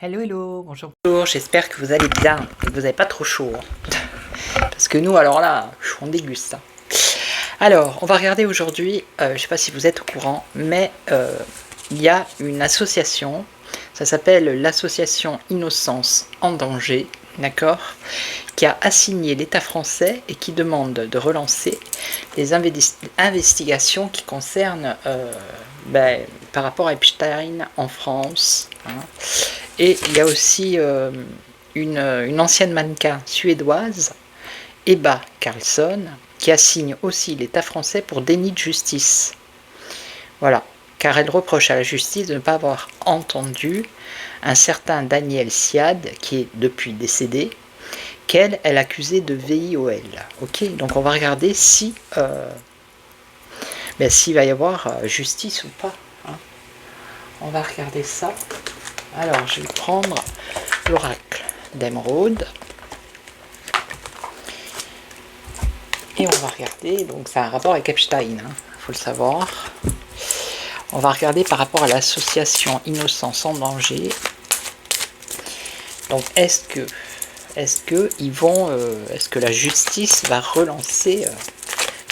Hello, hello, bonjour, bonjour, j'espère que vous allez bien et que vous n'avez pas trop chaud. Parce que nous, alors là, on déguste. Alors, on va regarder aujourd'hui, je ne sais pas si vous êtes au courant, mais il y a une association, ça s'appelle l'association Innocence en danger, d'accord, qui a assigné l'État français et qui demande de relancer les investigations qui concernent par rapport à Epstein en France. Hein. Et il y a aussi une ancienne mannequin suédoise, Ebba Carlsson, qui assigne aussi l'État français pour déni de justice. Voilà, car elle reproche à la justice de ne pas avoir entendu un certain Daniel Siad, qui est depuis décédé, qu'elle accusait de VIOL. Ok, donc on va regarder si s'il va y avoir justice ou pas. Hein. On va regarder ça. Alors, je vais prendre l'oracle d'émeraude. Et on va regarder, donc ça a un rapport avec Epstein, hein, faut le savoir. On va regarder par rapport à l'association Innocence en danger. Donc, est-ce que la justice va relancer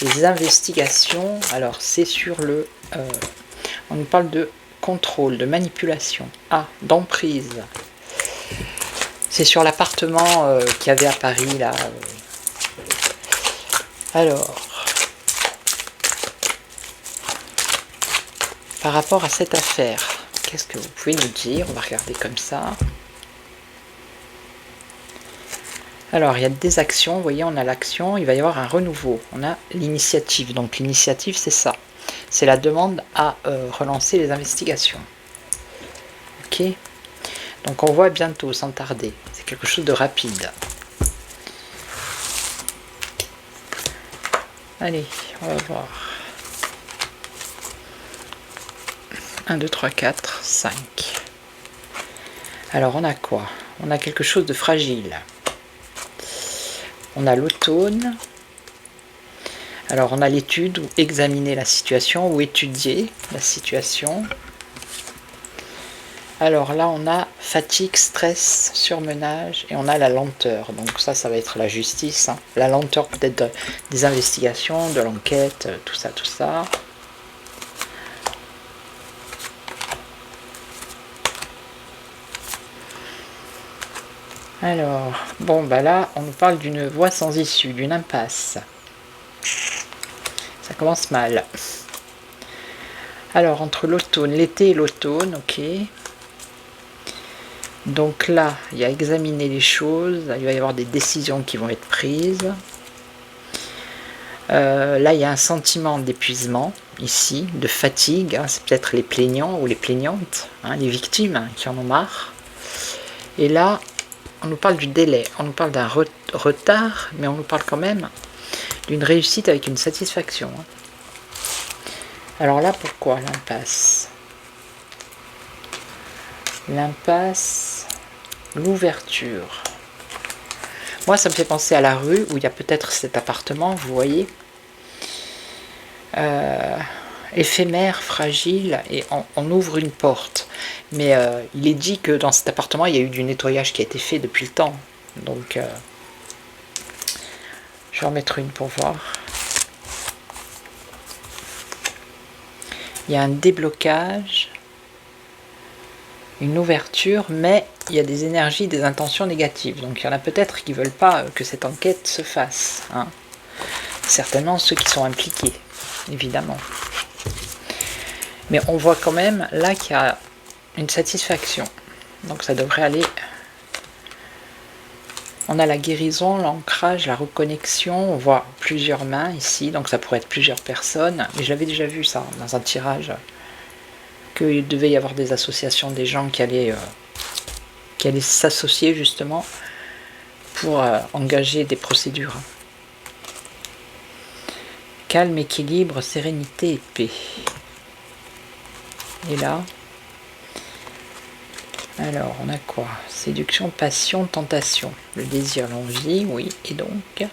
les investigations? Alors, c'est sur le... on nous parle de contrôle, de manipulation, d'emprise. C'est sur l'appartement qu'il y avait à Paris, là. Alors, par rapport à cette affaire, qu'est-ce que vous pouvez nous dire? On va regarder comme ça. Alors, il y a des actions, vous voyez, on a l'action, il va y avoir un renouveau, on a l'initiative. Donc, l'initiative, c'est ça. C'est la demande à relancer les investigations. Ok. Donc on voit bientôt, sans tarder. C'est quelque chose de rapide. Allez, on va voir. 1, 2, 3, 4, 5. Alors on a quoi? On a quelque chose de fragile. On a l'automne. Alors on a l'étude, ou examiner la situation, ou étudier la situation. Alors là on a fatigue, stress, surmenage, et on a la lenteur. Donc ça va être la justice. Hein. La lenteur peut-être des investigations, de l'enquête, tout ça, tout ça. Alors, bon là on nous parle d'une voie sans issue, d'une impasse. Ça commence mal. Alors, entre l'automne, l'été et l'automne, ok. Donc là, il y a examiner les choses. Il va y avoir des décisions qui vont être prises. Là, il y a un sentiment d'épuisement, ici, de fatigue. Hein, c'est peut-être les plaignants ou les plaignantes, hein, les victimes qui en ont marre. Et là, on nous parle du délai. On nous parle d'un retard, mais on nous parle quand même d'une réussite avec une satisfaction. Alors là, pourquoi l'impasse? L'impasse, l'ouverture. Moi, ça me fait penser à la rue où il y a peut-être cet appartement, vous voyez, éphémère, fragile, et on ouvre une porte. Mais il est dit que dans cet appartement, il y a eu du nettoyage qui a été fait depuis le temps. Donc, je vais en mettre une pour voir. Il y a un déblocage, une ouverture, mais il y a des énergies, des intentions négatives. Donc il y en a peut-être qui ne veulent pas que cette enquête se fasse. Hein. Certainement ceux qui sont impliqués, évidemment. Mais on voit quand même là qu'il y a une satisfaction. Donc ça devrait aller. On a la guérison, l'ancrage, la reconnexion. On voit plusieurs mains ici. Donc ça pourrait être plusieurs personnes. Mais j'avais déjà vu ça dans un tirage. Qu'il devait y avoir des associations, des gens qui allaient s'associer justement pour engager des procédures. Calme, équilibre, sérénité et paix. Et là, alors on a quoi? Séduction, passion, tentation. Le désir, l'envie, oui. Et donc,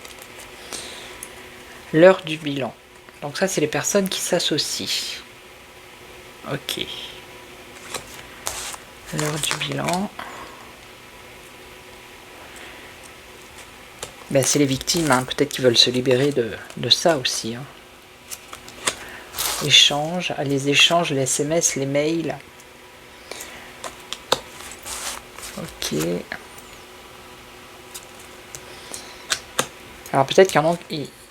l'heure du bilan. Donc ça, c'est les personnes qui s'associent. Ok. L'heure du bilan. Ben, c'est les victimes, hein. Peut-être qu'ils veulent se libérer de ça aussi. Hein. Échange, les échanges, les SMS, les mails. Ok. Alors peut-être qu'il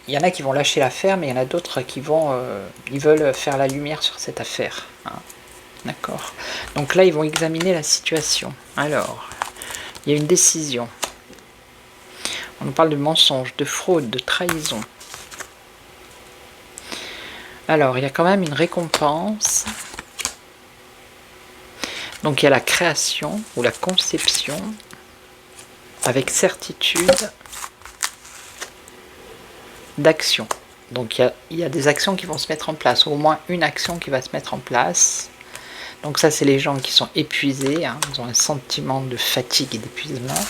y en a qui vont lâcher l'affaire, mais il y en a d'autres qui vont, ils veulent faire la lumière sur cette affaire. Hein. D'accord. Donc là, ils vont examiner la situation. Alors, il y a une décision. On nous parle de mensonge, de fraude, de trahison. Alors, il y a quand même une récompense. Donc, il y a la création ou la conception avec certitude d'action. Donc, il y a des actions qui vont se mettre en place, ou au moins une action qui va se mettre en place. Donc ça, c'est les gens qui sont épuisés, hein, ils ont un sentiment de fatigue et d'épuisement.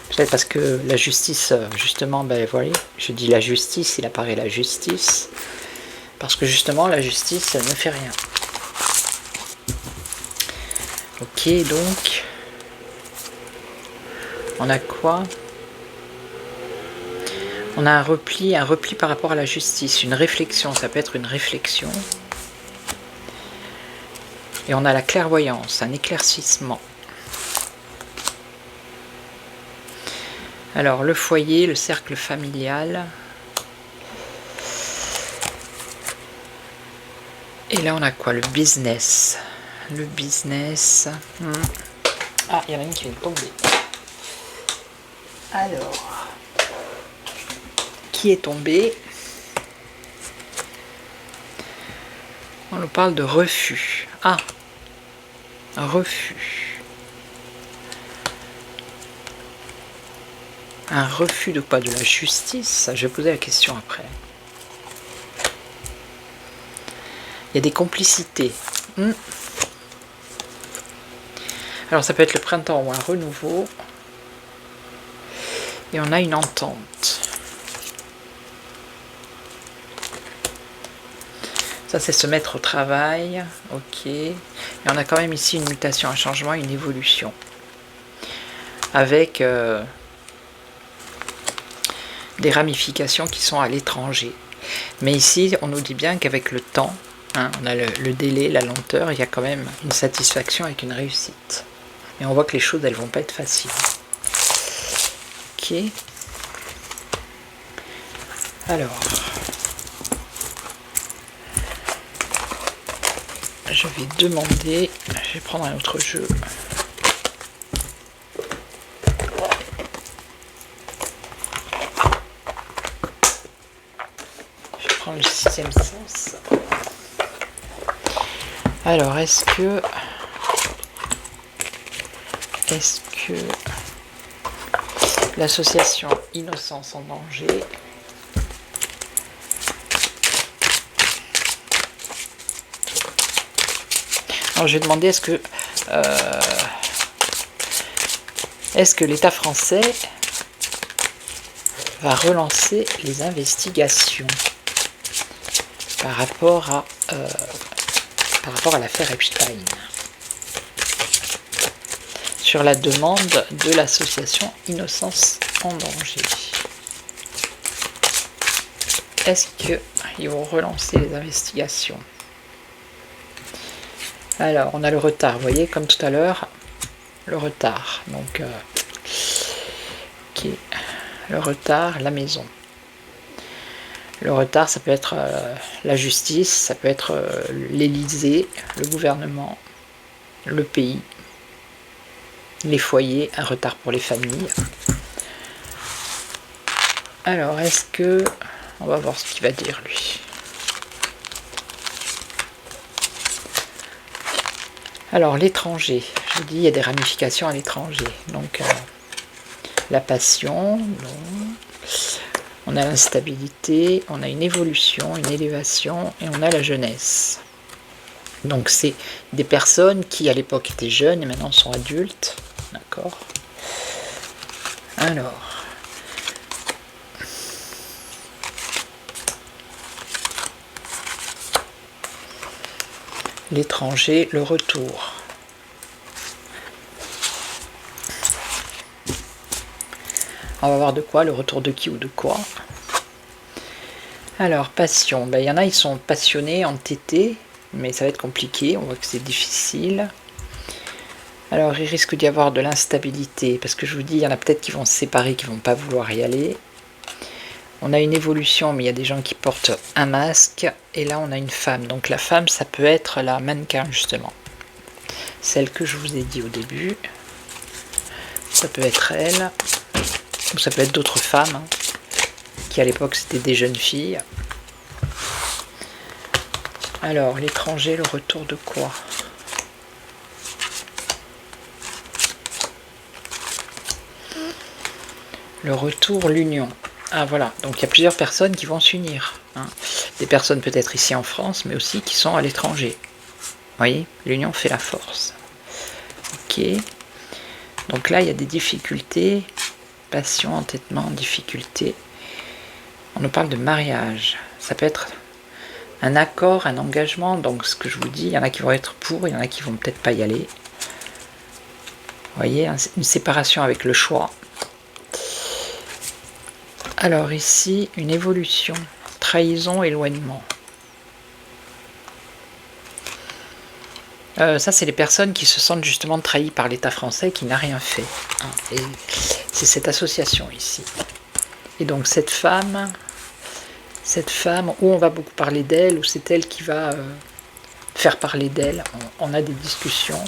Peut-être parce que la justice, justement, ben voilà, je dis la justice, il apparaît la justice. Parce que justement, la justice, elle ne fait rien. Ok, donc, on a quoi? On a un repli par rapport à la justice, une réflexion, ça peut être une réflexion. Et on a la clairvoyance, un éclaircissement. Alors, le foyer, le cercle familial. Et là, on a quoi? Le business. Le business. Ah, il y en a une qui vient de tomber. Alors, qui est tombé? On nous parle de refus. Ah, un refus. Un refus de quoi? De la justice? Je vais poser la question après. Il y a des complicités. Alors ça peut être le printemps ou un renouveau. Et on a une entente. Ça, c'est se mettre au travail. Ok. Et on a quand même ici une mutation, un changement, une évolution. Avec des ramifications qui sont à l'étranger. Mais ici, on nous dit bien qu'avec le temps, hein, on a le délai, la lenteur, il y a quand même une satisfaction avec une réussite. Et on voit que les choses, elles vont pas être faciles. Ok. Alors, je vais demander, je vais prendre un autre jeu. Je vais prendre le 6e sens. Alors, est-ce que l'association Innocence en danger alors je vais demander est-ce que l'État français va relancer les investigations par rapport à l'affaire Epstein sur la demande de l'association Innocence en danger. Est-ce qu'ils vont relancer les investigations? Alors, on a le retard, vous voyez, comme tout à l'heure, le retard. Donc, okay. Le retard, la maison. Le retard, ça peut être la justice, ça peut être l'Élysée, le gouvernement, le pays, les foyers, un retard pour les familles. Alors, est-ce que... On va voir ce qu'il va dire, lui. Alors, l'étranger. Je vous dis, il y a des ramifications à l'étranger. Donc, la passion, non. On a l'instabilité, on a une évolution, une élévation, et on a la jeunesse. Donc, c'est des personnes qui, à l'époque, étaient jeunes et maintenant sont adultes. D'accord. Alors... l'étranger, le retour. On va voir de quoi, le retour de qui ou de quoi. Alors, passion. Ben, y en a, ils sont passionnés, entêtés, mais ça va être compliqué, on voit que c'est difficile. Alors, il risque d'y avoir de l'instabilité, parce que je vous dis, il y en a peut-être qui vont se séparer, qui vont pas vouloir y aller. On a une évolution, mais il y a des gens qui portent un masque, et là on a une femme. Donc la femme, ça peut être la mannequin, justement. Celle que je vous ai dit au début. Ça peut être elle, ou ça peut être d'autres femmes, hein, qui à l'époque c'était des jeunes filles. Alors, l'étranger, le retour de quoi? Le retour, l'union. Ah voilà, donc il y a plusieurs personnes qui vont s'unir. Hein. Des personnes peut-être ici en France, mais aussi qui sont à l'étranger. Vous voyez, l'union fait la force. Ok. Donc là, il y a des difficultés. Passion, entêtement, difficulté. On nous parle de mariage. Ça peut être un accord, un engagement. Donc ce que je vous dis, il y en a qui vont être pour, il y en a qui vont peut-être pas y aller. Vous voyez, une séparation avec le choix. Alors ici, une évolution, trahison, éloignement. Ça, c'est les personnes qui se sentent justement trahies par l'État français qui n'a rien fait. Hein, et c'est cette association ici. Et donc cette femme, où on va beaucoup parler d'elle, ou c'est elle qui va faire parler d'elle, on a des discussions.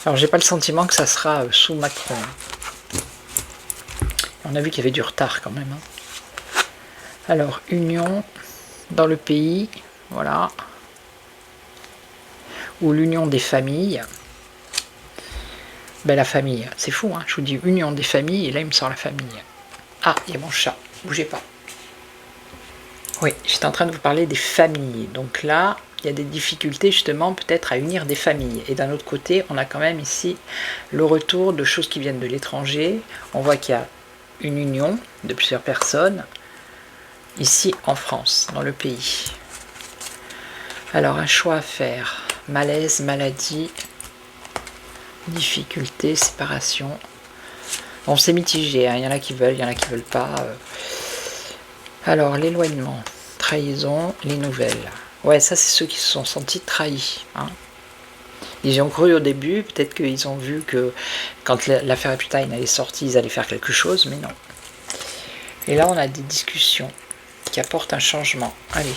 Alors j'ai pas le sentiment que ça sera sous Macron. On a vu qu'il y avait du retard quand même. Hein. Alors, union dans le pays, voilà. Ou l'union des familles. Ben la famille, c'est fou, hein. Je vous dis union des familles, et là il me sort la famille. Ah, il y a mon chat, bougez pas. Oui, j'étais en train de vous parler des familles. Donc là, il y a des difficultés justement peut-être à unir des familles. Et d'un autre côté, on a quand même ici le retour de choses qui viennent de l'étranger. On voit qu'il y a une union de plusieurs personnes ici en France, dans le pays. Alors un choix à faire, malaise, maladie, difficulté, séparation. Bon, c'est mitigé, hein. Il y en a qui veulent, il y en a qui veulent pas. Alors l'éloignement, trahison, les nouvelles. Ouais, ça c'est ceux qui se sont sentis trahis. Hein. Ils y ont cru au début, peut-être qu'ils ont vu que quand l'affaire Epstein elle est sortie, ils allaient faire quelque chose, mais non. Et là, on a des discussions qui apportent un changement. Allez,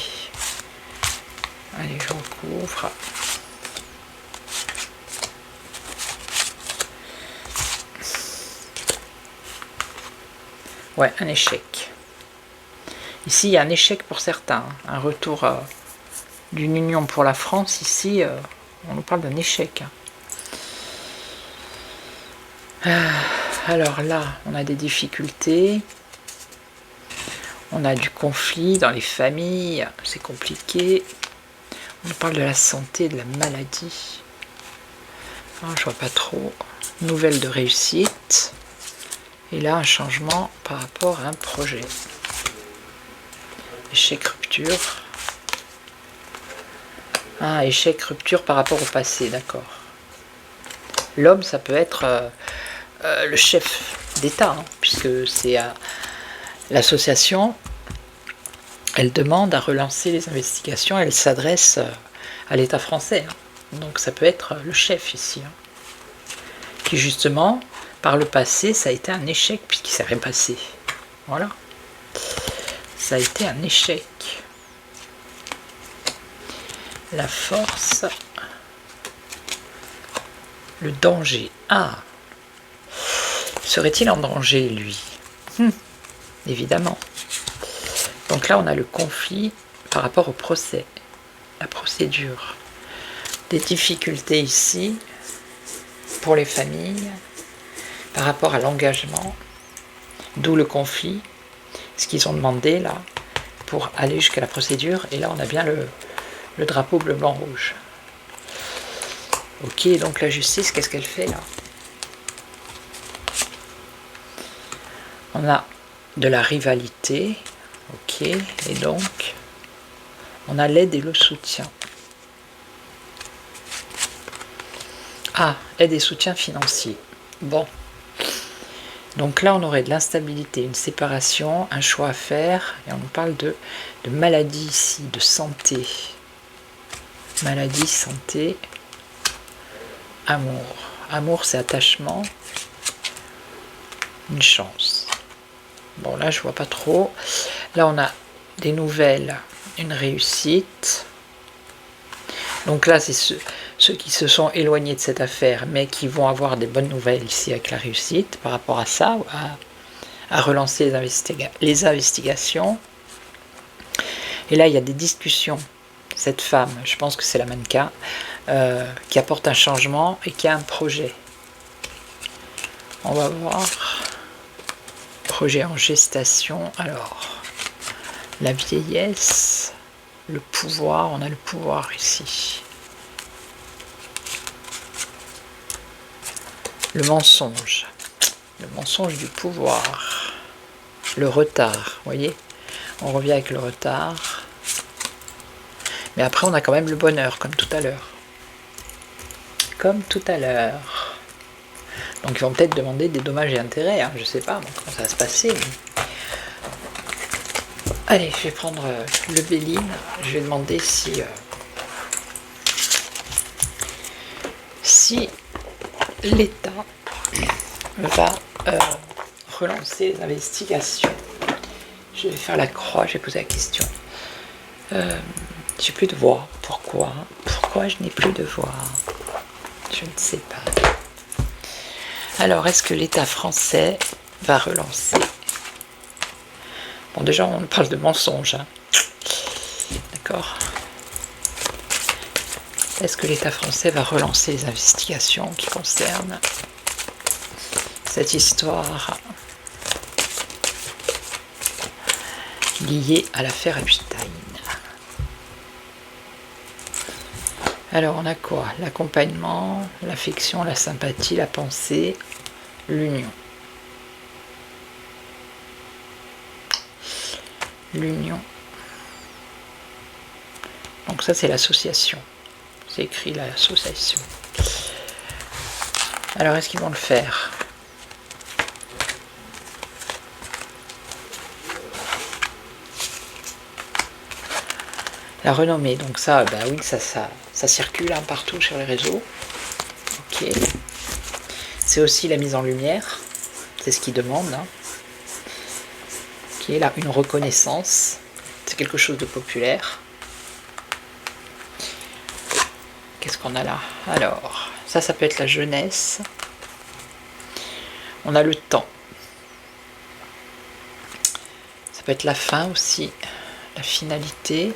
je recouvre. Ouais, un échec. Ici, il y a un échec pour certains, hein. Un retour d'une union pour la France. Ici, on nous parle d'un échec. Alors là, on a des difficultés. On a du conflit dans les familles. C'est compliqué. On nous parle de la santé, de la maladie. Ah, je vois pas trop. Nouvelle de réussite. Et là, un changement par rapport à un projet. Échec, rupture. Ah, échec, rupture par rapport au passé, d'accord. L'homme, ça peut être le chef d'État, hein, puisque c'est l'association, elle demande à relancer les investigations, elle s'adresse à l'État français. Hein. Donc ça peut être le chef ici. Hein. qui justement, par le passé, ça a été un échec puisqu'il s'est rien passé. Voilà. Ça a été un échec. La force, le danger. Ah, serait-il en danger, lui? Évidemment. Donc là, on a le conflit par rapport au procès, la procédure. Des difficultés ici pour les familles par rapport à l'engagement, d'où le conflit, ce qu'ils ont demandé là pour aller jusqu'à la procédure. Et là, on a bien le drapeau bleu, blanc, rouge. Ok, donc la justice, qu'est-ce qu'elle fait là? On a de la rivalité, ok, et donc on a l'aide et le soutien. Ah, aide et soutien financier. Bon. Donc là, on aurait de l'instabilité, une séparation, un choix à faire, et on nous parle de maladie ici, de santé. Maladie, santé, amour. Amour, c'est attachement, une chance. Bon, là, je vois pas trop. Là, on a des nouvelles, une réussite. Donc là, c'est ceux qui se sont éloignés de cette affaire, mais qui vont avoir des bonnes nouvelles ici avec la réussite par rapport à ça, à relancer les investigations. Et là, il y a des discussions. Cette femme, je pense que c'est la mannequin, qui apporte un changement et qui a un projet. On va voir. Projet en gestation. Alors, la vieillesse, le pouvoir, on a le pouvoir ici. Le mensonge du pouvoir. Le retard, vous voyez, on revient avec le retard. Mais après, on a quand même le bonheur, comme tout à l'heure. Comme tout à l'heure. Donc, ils vont peut-être demander des dommages et intérêts, hein, je sais pas comment ça va se passer. Mais... Allez, je vais prendre le Béline. Je vais demander si l'État va relancer les investigations. Je vais faire la croix, je vais poser la question. J'ai plus de voix. Pourquoi? Pourquoi je n'ai plus de voix? Je ne sais pas. Alors, est-ce que l'État français va relancer? Bon, déjà, on parle de mensonges. Hein. D'accord. Est-ce que l'État français va relancer les investigations qui concernent cette histoire liée à l'affaire Epstein? Alors, on a quoi? L'accompagnement, l'affection, la sympathie, la pensée, l'union. L'union. Donc ça, c'est l'association. C'est écrit l'association. Alors, est-ce qu'ils vont le faire? La renommée, donc ça, bah oui, ça circule hein, partout sur les réseaux. Ok. C'est aussi la mise en lumière, c'est ce qu'ils demandent. Hein. Qui est là une reconnaissance, c'est quelque chose de populaire. Qu'est-ce qu'on a là? Alors, ça peut être la jeunesse. On a le temps. Ça peut être la fin aussi, la finalité.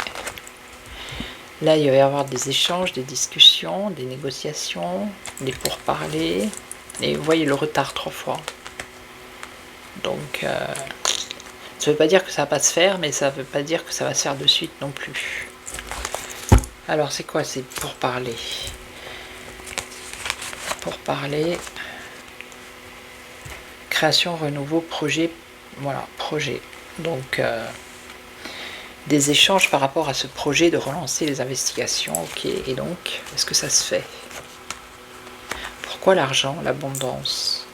Là, il va y avoir des échanges, des discussions, des négociations, des pourparlers. Et vous voyez le retard 3 fois. Donc, ça ne veut pas dire que ça va pas se faire, mais ça ne veut pas dire que ça va se faire de suite non plus. Alors, c'est quoi? C'est pourparler. Pourparler. Création, renouveau, projet. Voilà, projet. Donc, des échanges par rapport à ce projet de relancer les investigations. Ok, et donc, est-ce que ça se fait? Pourquoi l'argent, l'abondance?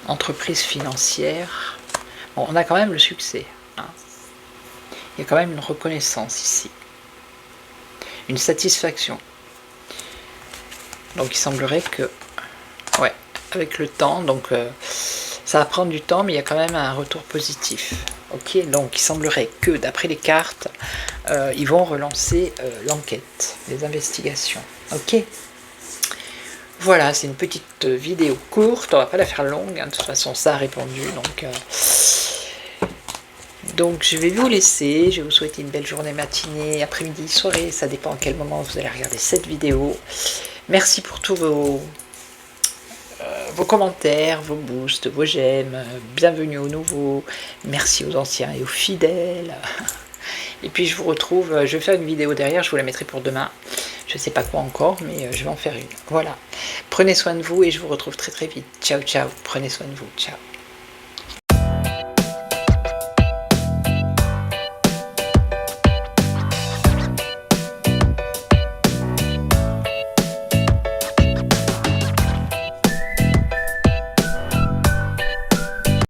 Entreprise financière. Bon, on a quand même le succès. Hein. Il y a quand même une reconnaissance ici. Une satisfaction. Donc il semblerait que, ouais, avec le temps, donc ça va prendre du temps, mais il y a quand même un retour positif. Ok, donc il semblerait que d'après les cartes, ils vont relancer l'enquête, les investigations. Ok. Voilà, c'est une petite vidéo courte, on va pas la faire longue, hein, de toute façon ça a répondu, donc je vais vous laisser, je vais vous souhaiter une belle journée, matinée, après-midi, soirée, ça dépend à quel moment vous allez regarder cette vidéo. Merci pour tous vos commentaires, vos boosts, vos j'aime, bienvenue aux nouveaux, merci aux anciens et aux fidèles. Et puis je vous retrouve, je vais faire une vidéo derrière, je vous la mettrai pour demain. Je sais pas quoi encore, mais je vais en faire une. Voilà. Prenez soin de vous et je vous retrouve très très vite. Ciao, ciao. Prenez soin de vous. Ciao.